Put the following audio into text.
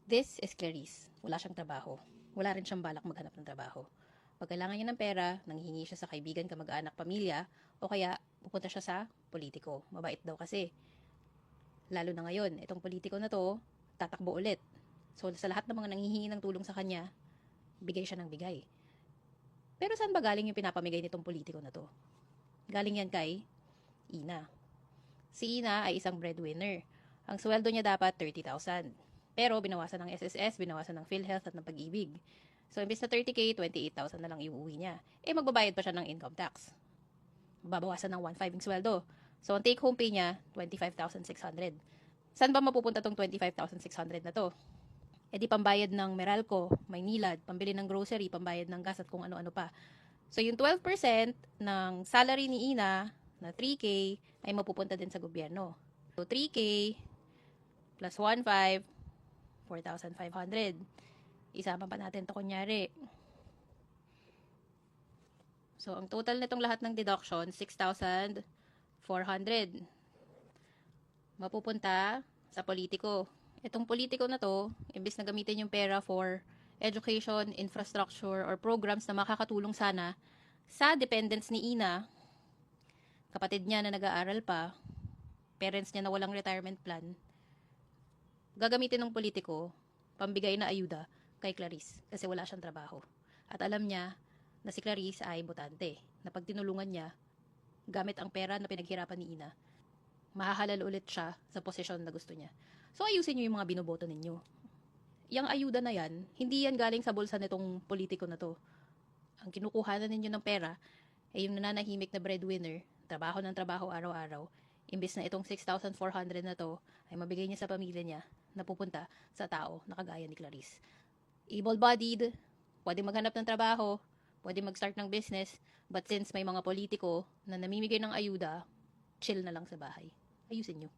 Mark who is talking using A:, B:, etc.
A: This is Clarice. Wala siyang trabaho. Wala rin siyang balak maghanap ng trabaho. Pag kailangan niya ng pera, nanghihingi siya sa kaibigan, kamag-anak, pamilya, o kaya pupunta siya sa politiko. Mabait daw kasi. Lalo na ngayon, itong politiko na to, tatakbo ulit. So sa lahat ng mga nanghihingi ng tulong sa kanya, bigay siya ng bigay. Pero saan ba galing yung pinapamigay nitong politiko na to? Galing yan kay Ina. Si Ina ay isang breadwinner. Ang sweldo niya dapat 30,000. Pero binawasan ng SSS, binawasan ng PhilHealth at ng Pag-ibig. So, imbes na 30K, 28,000 na lang iuwi niya. Magbabayad pa siya ng income tax. Babawasan ng 1,500 yung sweldo. So, ang take home pay niya, 25,600. Saan ba mapupunta tong 25,600 na to? Di pambayad ng Meralco, Maynilad, pambili ng grocery, pambayad ng gas at kung ano-ano pa. So, yung 12% ng salary ni Ina na 3K ay mapupunta din sa gobyerno. So, 3K plus 1,500, 4,500. Isama pa natin to kunyari. So, ang total nitong lahat ng deduction, 6,400. Mapupunta sa politiko. Itong politiko na to, imbis na gamitin yung pera for education, infrastructure, or programs na makakatulong sana sa dependents ni Ina, kapatid niya na nag-aaral pa, parents niya na walang retirement plan, gagamitin ng politiko pambigay na ayuda kay Clarice kasi wala siyang trabaho. At alam niya na si Clarice ay botante, na pag tinulungan niya, gamit ang pera na pinaghirapan ni Ina, mahahalal ulit siya sa posisyon na gusto niya. So ayusin niyo yung mga binoboto ninyo. Yang ayuda na yan, hindi yan galing sa bulsa nitong politiko na to. Ang kinukuhanan ninyo ng pera ay yung nananahimik na breadwinner, trabaho ng trabaho araw-araw, imbis na itong 6,400 na to ay mabigay niya sa pamilya niya na pupunta sa tao na kagaya ni Clarice. Able-bodied, pwede maghanap ng trabaho, pwede mag-start ng business, but since may mga politiko na namimigay ng ayuda, chill na lang sa bahay. Ayusin nyo.